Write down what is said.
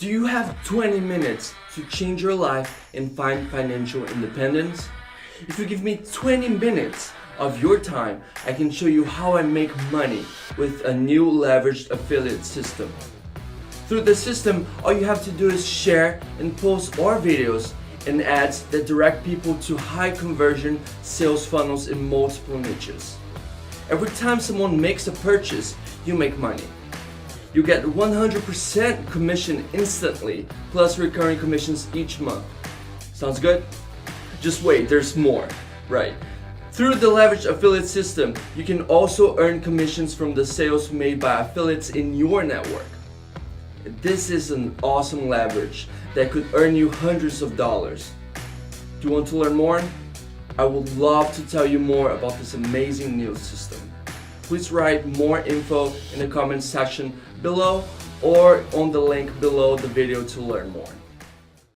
Do you have 20 minutes to change your life and find financial independence? If you give me 20 minutes of your time, I can show you how I make money with a new leveraged affiliate system. Through the system, all you have to do is share and post our videos and ads that direct people to high conversion sales funnels in multiple niches. Every time someone makes a purchase, you make money. You get 100% commission instantly, plus recurring commissions each month. Sounds good? Just wait, there's more. Right. Through the leveraged affiliate system, you can also earn commissions from the sales made by affiliates in your network. This is an awesome leverage that could earn you hundreds of dollars. Do you want to learn more? I would love to tell you more about this amazing new system. Please write more info in the comment section below or on the link below the video to learn more.